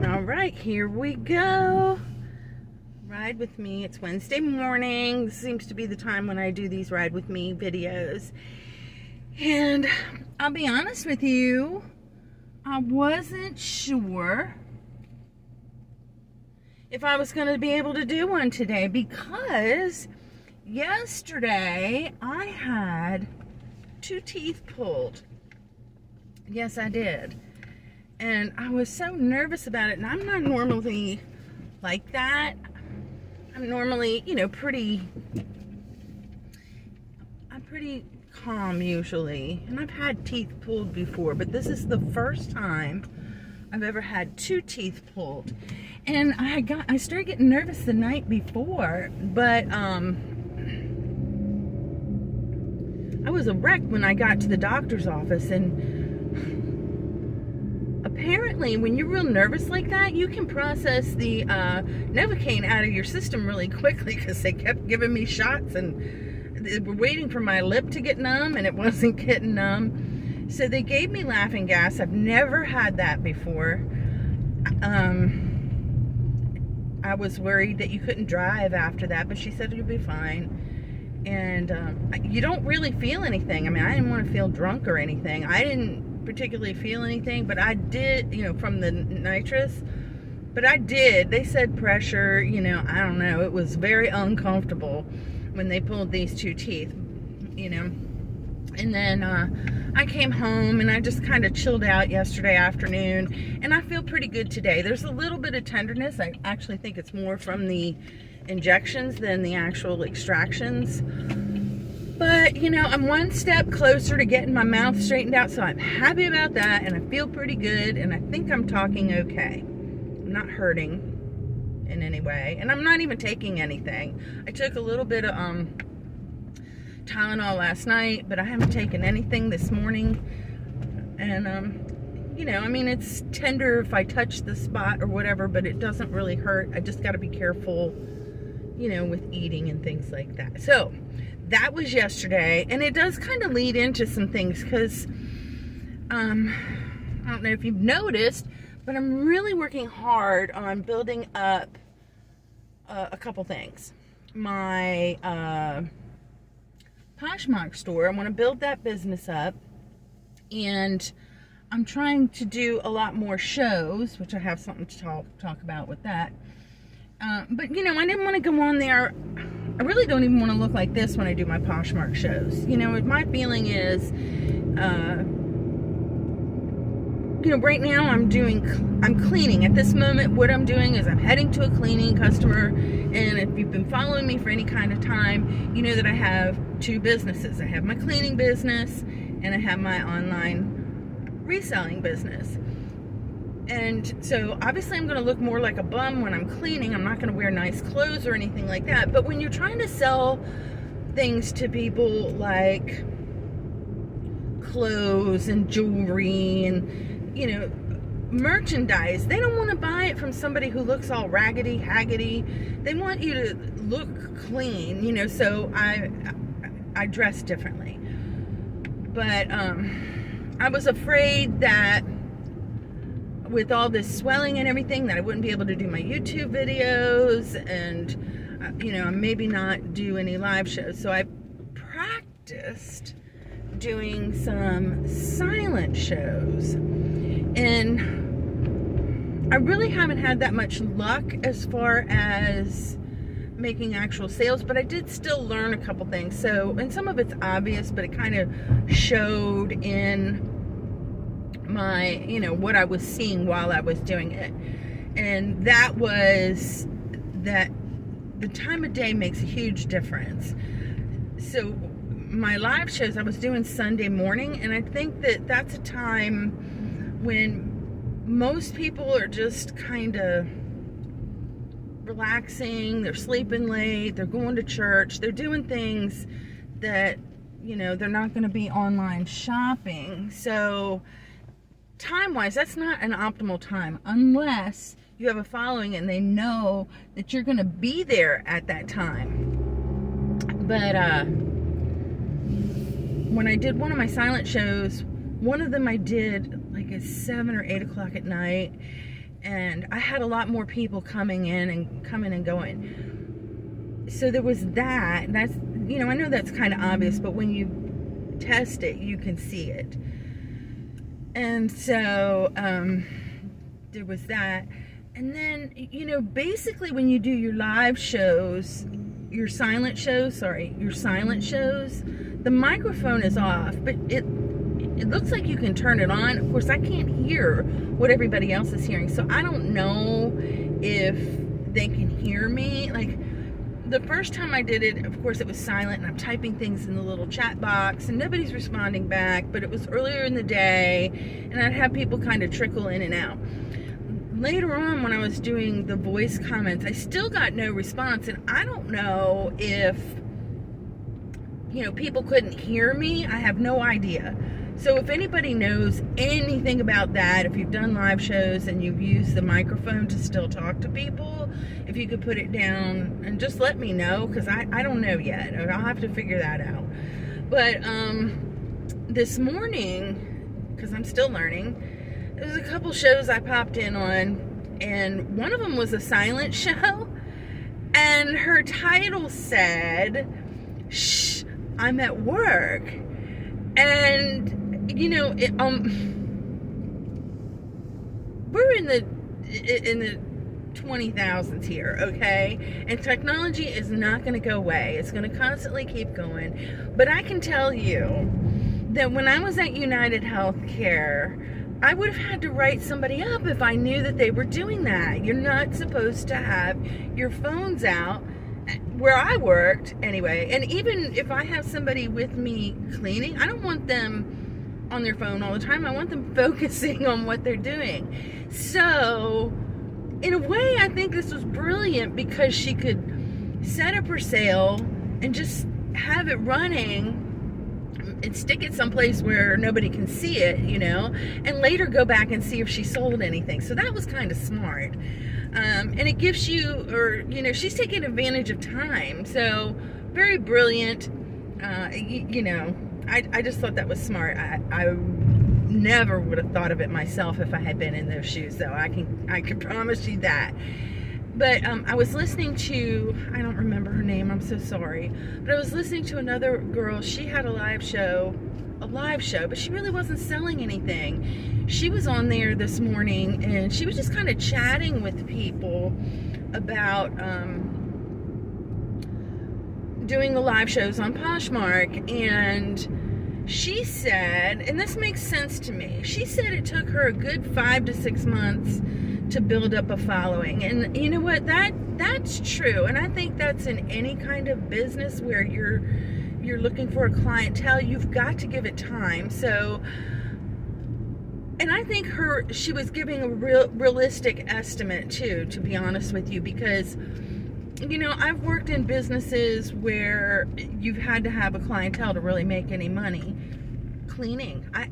All right, here we go. Ride with me. It's Wednesday morning. This seems to be the time when I do these ride with me videos. And I'll be honest with you, I wasn't sure if I was going to be able to do one today because yesterday I had 2 teeth pulled. Yes, I did. And I was so nervous about it, and I'm not normally like that. I'm normally, you know, I'm pretty calm usually. And I've had teeth pulled before, but this is the first time I've ever had 2 teeth pulled. And I started getting nervous the night before, but I was a wreck when I got to the doctor's office, and apparently, when you're real nervous like that, you can process the Novocaine out of your system really quickly, because they kept giving me shots and they were waiting for my lip to get numb, and it wasn't getting numb. So they gave me laughing gas. I've never had that before. I was worried that you couldn't drive after that, but she said you'll be fine. And you don't really feel anything. I mean, I didn't want to feel drunk or anything. I didn't particularly feel anything, but I did, you know, from the nitrous, but I did. They said pressure, you know, I don't know. It was very uncomfortable when they pulled these 2 teeth, you know. And then I came home and I just kind of chilled out yesterday afternoon, and I feel pretty good today. There's a little bit of tenderness. I actually think it's more from the injections than the actual extractions. But, you know, I'm one step closer to getting my mouth straightened out, so I'm happy about that, and I feel pretty good, and I think I'm talking okay. I'm not hurting in any way, and I'm not even taking anything. I took a little bit of Tylenol last night, but I haven't taken anything this morning. And, you know, I mean, it's tender if I touch the spot or whatever, but it doesn't really hurt. I just got to be careful, you know, with eating and things like that. So that was yesterday, and it does kind of lead into some things because I don't know if you've noticed, but I'm really working hard on building up a couple things. My Posh store, I want to build that business up, and I'm trying to do a lot more shows, which I have something to talk about with that. But, you know, I didn't want to go on there. I really don't even want to look like this when I do my Poshmark shows. You know, my feeling is, you know, right now I'm cleaning. At this moment, what I'm doing is I'm heading to a cleaning customer. And if you've been following me for any kind of time, you know that I have 2 businesses. I have my cleaning business, and I have my online reselling business. And so obviously I'm going to look more like a bum when I'm cleaning. I'm not going to wear nice clothes or anything like that. But when you're trying to sell things to people like clothes and jewelry and, you know, merchandise, they don't want to buy it from somebody who looks all raggedy, haggedy. They want you to look clean, you know, so I dress differently. But I was afraid that with all this swelling and everything, that I wouldn't be able to do my YouTube videos, and you know, maybe not do any live shows. So I practiced doing some silent shows, and I really haven't had that much luck as far as making actual sales, but I did still learn a couple things. So, and some of it's obvious, but it kind of showed in my, you know, what I was seeing while I was doing it. And that was that the time of day makes a huge difference. So my live shows I was doing Sunday morning, and I think that that's a time when most people are just kind of relaxing, they're sleeping late, they're going to church, they're doing things that, you know, they're not going to be online shopping. So time-wise, that's not an optimal time unless you have a following and they know that you're going to be there at that time. But when I did one of my silent shows, one of them I did like at 7 or 8 o'clock at night, And I had a lot more people coming and going. So there was that. And that's, you know, I know that's kind of obvious, but when you test it, you can see it. And so there was that. And then, you know, basically when you do your live shows, your silent shows, the microphone is off, but it looks like you can turn it on. Of course, I can't hear what everybody else is hearing, so I don't know if they can hear me. Like, the first time I did it, of course, it was silent, and I'm typing things in the little chat box, and nobody's responding back, but it was earlier in the day, and I'd have people kind of trickle in and out. Later on, when I was doing the voice comments, I still got no response, and I don't know if, you know, people couldn't hear me. I have no idea. So if anybody knows anything about that, if you've done live shows and you've used the microphone to still talk to people, if you could put it down and just let me know, because I don't know yet. I'll have to figure that out. But this morning, because I'm still learning, there's a couple shows I popped in on, and one of them was a silent show, and her title said, "Shh, I'm at work." And, you know, we're in the 20,000s here, okay? And technology is not going to go away. It's going to constantly keep going. But I can tell you that when I was at United Healthcare, I would have had to write somebody up if I knew that they were doing that. You're not supposed to have your phones out where I worked anyway. And even if I have somebody with me cleaning, I don't want them on their phone all the time. I want them focusing on what they're doing. So in a way, I think this was brilliant, because she could set up her sale and just have it running and stick it someplace where nobody can see it, you know, and later go back and see if she sold anything. So that was kind of smart. And it gives you, or, you know, she's taking advantage of time. So very brilliant. You know, I just thought that was smart. I never would have thought of it myself if I had been in those shoes, though. I can promise you that. But I was listening to, I don't remember her name, I'm so sorry, but I was listening to another girl. She had a live show, but she really wasn't selling anything. She was on there this morning, and she was just kind of chatting with people about doing the live shows on Poshmark. And she said, and this makes sense to me, she said it took her a good 5 to 6 months to build up a following. And you know what, that's true. And I think that's in any kind of business where you're looking for a clientele. You've got to give it time. So, and I think she was giving a realistic estimate too, to be honest with you, because, you know, I've worked in businesses where you've had to have a clientele to really make any money. Cleaning, I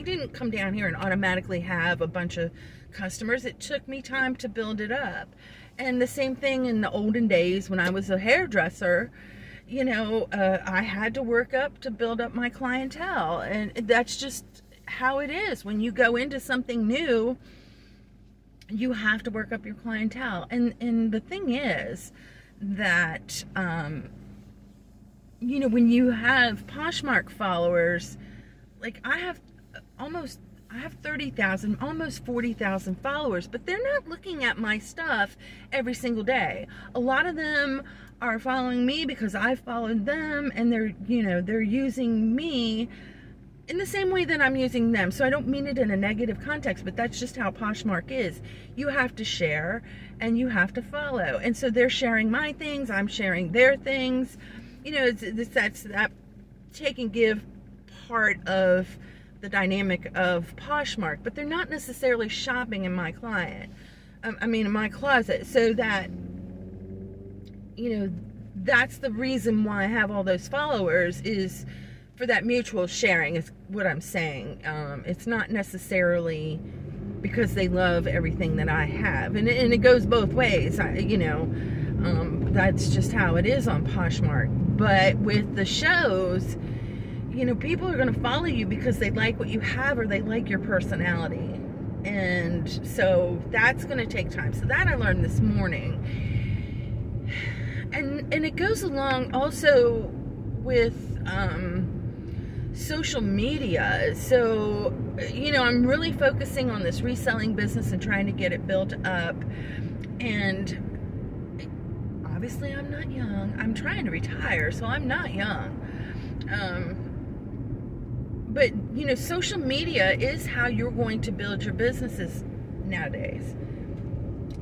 didn't come down here and automatically have a bunch of customers. It took me time to build it up. And the same thing in the olden days when I was a hairdresser, you know, I had to work up to build up my clientele. And that's just how it is. When you go into something new, you have to work up your clientele. And the thing is that, you know, when you have Poshmark followers, like I have 30,000, almost 40,000 followers, but they're not looking at my stuff every single day. A lot of them are following me because I followed them, and they're, you know, they're using me in the same way that I'm using them. So I don't mean it in a negative context, but that's just how Poshmark is. You have to share and you have to follow. And so they're sharing my things, I'm sharing their things. You know, that's that take and give part of the dynamic of Poshmark, but they're not necessarily shopping in my in my closet. So that, you know, that's the reason why I have all those followers, is for that mutual sharing, is what I'm saying. It's not necessarily because they love everything that I have, and it goes both ways. You know, that's just how it is on Poshmark. But with the shows, you know, people are going to follow you because they like what you have or they like your personality. And so that's going to take time. So that I learned this morning. And it goes along also with social media. So, you know, I'm really focusing on this reselling business and trying to get it built up. And obviously I'm not young. I'm trying to retire, so I'm not young. But, you know, social media is how you're going to build your businesses nowadays.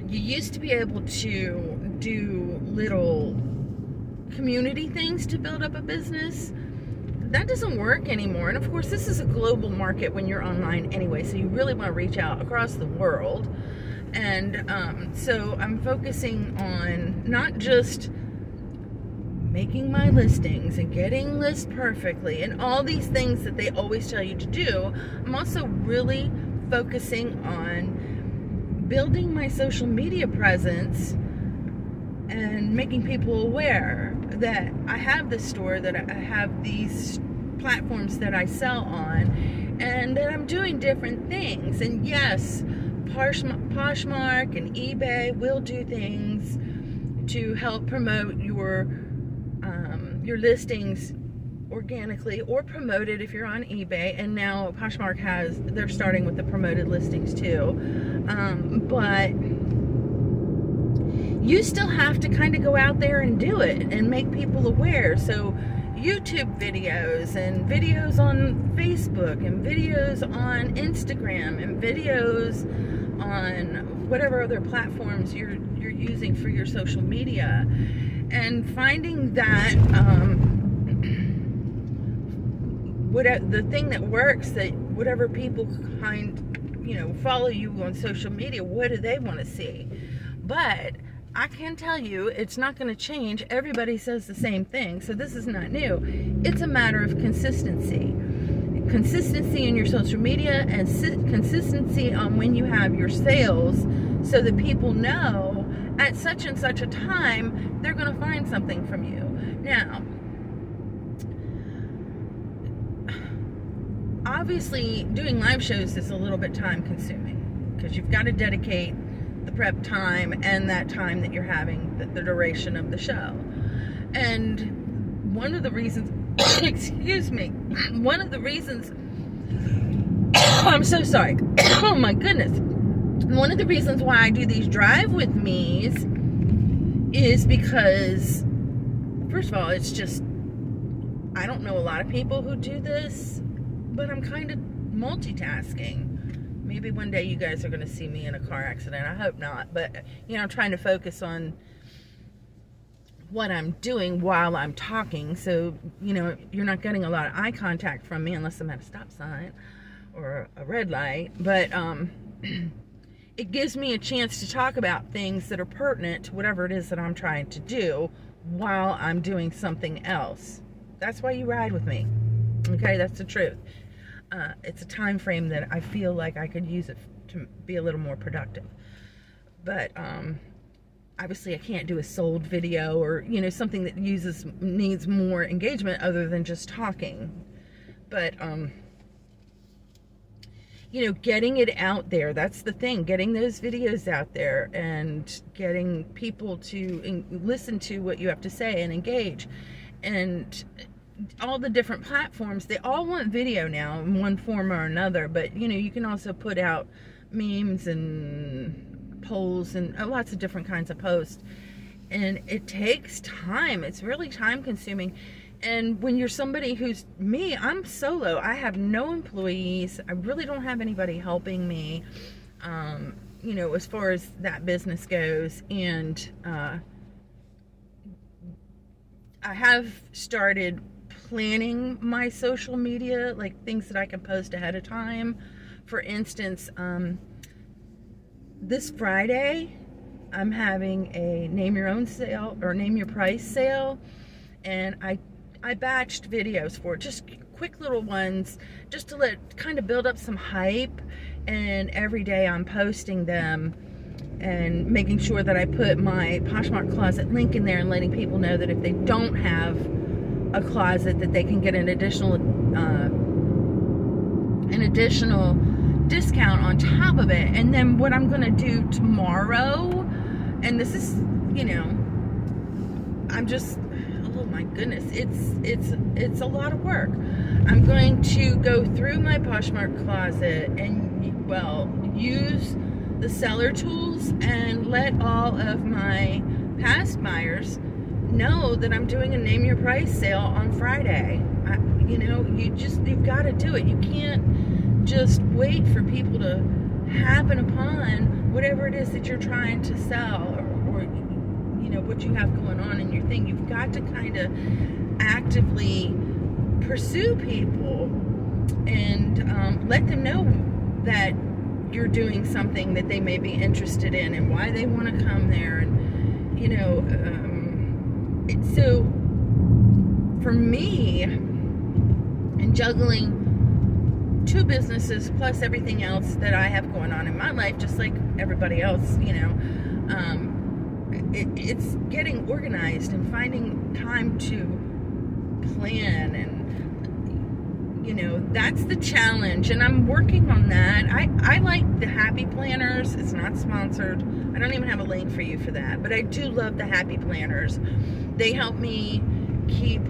You used to be able to do little community things to build up a business. That doesn't work anymore. And of course, this is a global market when you're online anyway, so you really want to reach out across the world. And so I'm focusing on not just making my listings and getting lists perfectly and all these things that they always tell you to do. I'm also really focusing on building my social media presence and making people aware that I have this store, that I have these platforms that I sell on, and that I'm doing different things. And yes, Poshmark and eBay will do things to help promote your listings organically, or promote it if you're on eBay. And now Poshmark they're starting with the promoted listings too. But you still have to kind of go out there and do it and make people aware. So YouTube videos and videos on Facebook and videos on Instagram and videos on whatever other platforms you're using for your social media, and finding that the thing that works, that whatever people follow you on social media, what do they want to see? But I can tell you, it's not going to change. Everybody says the same thing, so this is not new. It's a matter of consistency. Consistency in your social media, and consistency on when you have your sales, so that people know at such and such a time they're going to find something from you. Now, obviously doing live shows is a little bit time consuming, because you've got to dedicate the prep time and that time that you're having, the duration of the show. And one of the reasons excuse me, one of the reasons I'm so sorry oh my goodness, one of the reasons why I do these drive with me's is because, first of all, it's just, I don't know a lot of people who do this, but I'm kind of multitasking. Maybe one day you guys are going to see me in a car accident. I hope not. But, you know, I'm trying to focus on what I'm doing while I'm talking. So, you know, you're not getting a lot of eye contact from me unless I'm at a stop sign or a red light. But it gives me a chance to talk about things that are pertinent to whatever it is that I'm trying to do while I'm doing something else. That's why you ride with me. Okay, that's the truth. It's a time frame that I feel like I could use it to be a little more productive. But obviously I can't do a sold video, or, you know, something that needs more engagement other than just talking. But you know, getting it out there, that's the thing. Getting those videos out there and getting people to listen to what you have to say and engage. And all the different platforms, they all want video now in one form or another. But, you know, you can also put out memes and polls and lots of different kinds of posts. And it takes time. It's really time consuming. And when you're somebody who's me, I'm solo. I have no employees. I really don't have anybody helping me, you know, as far as that business goes. And I have started planning my social media, like things that I can post ahead of time. For instance, this Friday, I'm having a name your own sale, or name your price sale. And I batched videos for it, just quick little ones, just to kind of build up some hype. And every day I'm posting them and making sure that I put my Poshmark closet link in there, and letting people know that if they don't have a closet, that they can get an additional discount on top of it. And then what I'm gonna do tomorrow, and this is, you know, I'm just, oh my goodness, it's a lot of work. I'm going to go through my Poshmark closet and, well, use the seller tools and let all of my past buyers know that I'm doing a name your price sale on Friday. You know, you've got to do it. You can't just wait for people to happen upon whatever it is that you're trying to sell, or you know, what you have going on in your thing. You've got to kind of actively pursue people and let them know that you're doing something that they may be interested in and why they want to come there. And, you know, so for me, and juggling 2 businesses plus everything else that I have going on in my life, just like everybody else, you know, it's getting organized and finding time to plan, and, you know, that's the challenge, and I'm working on that. I like the Happy Planners. It's not sponsored. I don't even have a link for you for that, but I do love the Happy Planners. They help me keep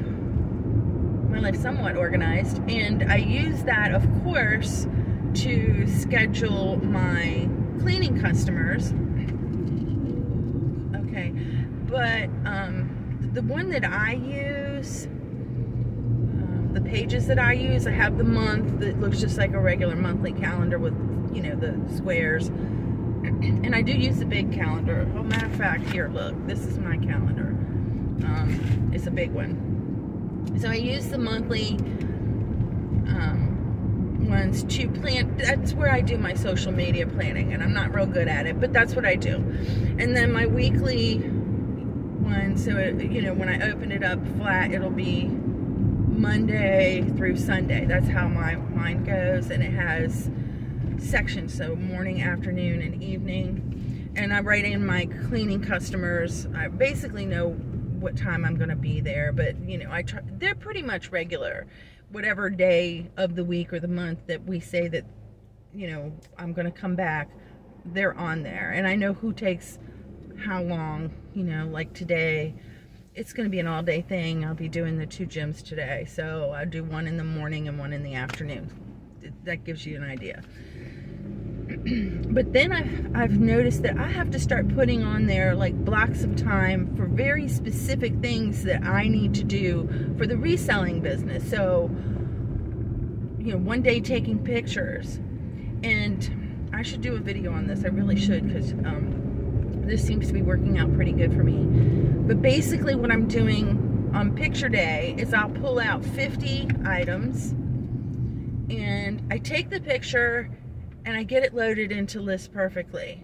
my life somewhat organized, and I use that, of course, to schedule my cleaning customers. Okay, but the one that I use, the pages that I use, I have the month that looks just like a regular monthly calendar with, you know, the squares, and I do use the big calendar. Oh, matter of fact, here, look, this is my calendar. It's a big one. So I use the monthly ones to plan. That's where I do my social media planning, and I'm not real good at it, but that's what I do. And then my weekly one, so it, you know, when I open it up flat, it'll be Monday through Sunday. That's how mine goes, and it has sections, so morning, afternoon, and evening. And I write in my cleaning customers. I basically know what time I'm going to be there, but, you know, they're pretty much regular. Whatever day of the week or the month that we say that, you know, I'm going to come back, they're on there. And I know who takes how long, you know, like today, it's going to be an all-day thing. I'll be doing the 2 gyms today, so I'll do one in the morning and one in the afternoon. That gives you an idea. But then I've noticed that I have to start putting on there like blocks of time for very specific things that I need to do for the reselling business. So, you know, one day taking pictures, and I should do a video on this. I really should, because this seems to be working out pretty good for me. But basically what I'm doing on picture day is I'll pull out 50 items, and I take the picture and I get it loaded into List Perfectly.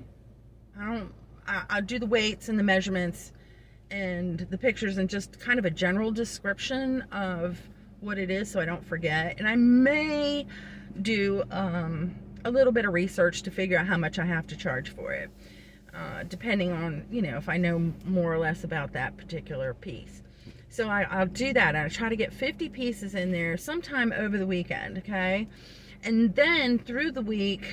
I'll do the weights and the measurements and the pictures and just kind of a general description of what it is so I don't forget. And I may do a little bit of research to figure out how much I have to charge for it, depending on, you know, if I know more or less about that particular piece. So I'll do that. I'll try to get 50 pieces in there sometime over the weekend, okay? And then through the week,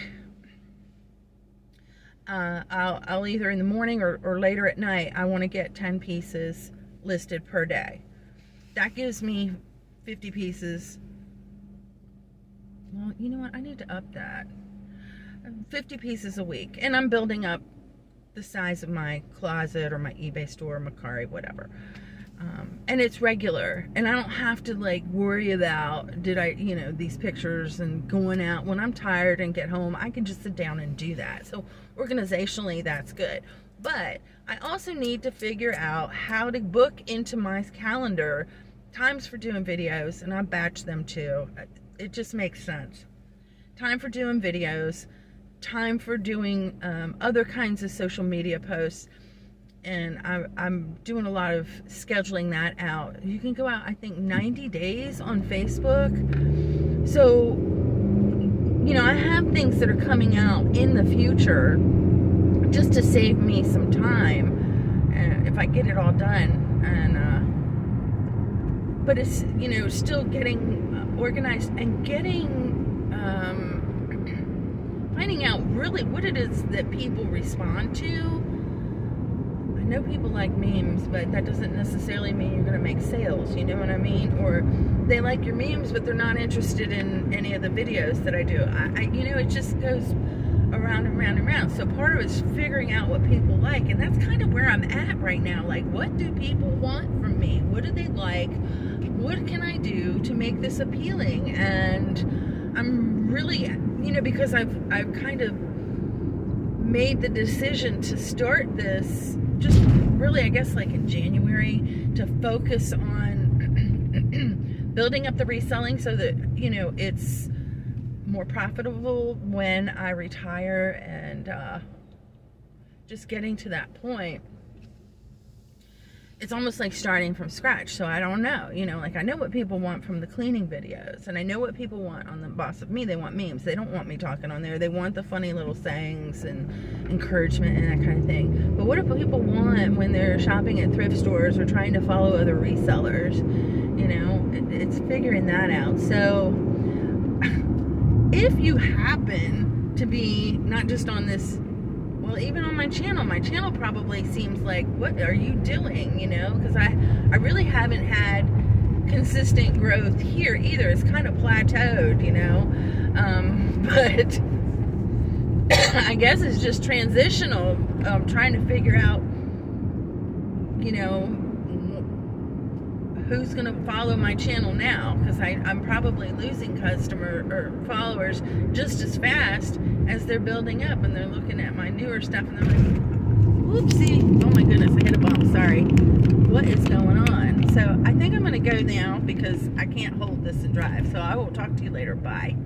I'll either in the morning or later at night, I want to get 10 pieces listed per day. That gives me 50 pieces. Well, you know what? I need to up that. 50 pieces a week. And I'm building up the size of my closet or my eBay store, Macari, whatever. And it's regular, and I don't have to like worry about, did I, you know, these pictures and going out. When I'm tired and get home, I can just sit down and do that. So organizationally, that's good. But I also need to figure out how to book into my calendar times for doing videos, and I batch them too. It just makes sense. Time for doing videos, time for doing other kinds of social media posts. And I'm doing a lot of scheduling that out. You can go out, I think, 90 days on Facebook. So, you know, I have things that are coming out in the future just to save me some time if I get it all done. And but it's, you know, still getting organized and getting finding out really what it is that people respond to. I know people like memes, but that doesn't necessarily mean you're going to make sales, you know what I mean? Or they like your memes, but they're not interested in any of the videos that I do. You know, it just goes around and round and round. So part of it is figuring out what people like, and that's kind of where I'm at right now. Like, what do people want from me? What do they like? What can I do to make this appealing? And I'm really, you know, because I've kind of made the decision to start this just really, I guess, like in January, to focus on building up the reselling so that, you know, it's more profitable when I retire, and just getting to that point. It's almost like starting from scratch. So I don't know, you know, like I know what people want from the cleaning videos, and I know what people want on the Boss of Me. They want memes. They don't want me talking on there. They want the funny little sayings and encouragement and that kind of thing. But what do people want when they're shopping at thrift stores or trying to follow other resellers? You know, it's figuring that out. So if you happen to be not just on this, well, even on my channel probably seems like, what are you doing, you know? Because I really haven't had consistent growth here either. It's kind of plateaued, you know? But I guess it's just transitional, trying to figure out, you know, who's going to follow my channel now, because I'm probably losing customer or followers just as fast as they're building up, and they're looking at my newer stuff and they're like, whoopsie, oh my goodness, I hit a bump, sorry, what is going on? So I think I'm going to go now because I can't hold this and drive. So I will talk to you later. Bye.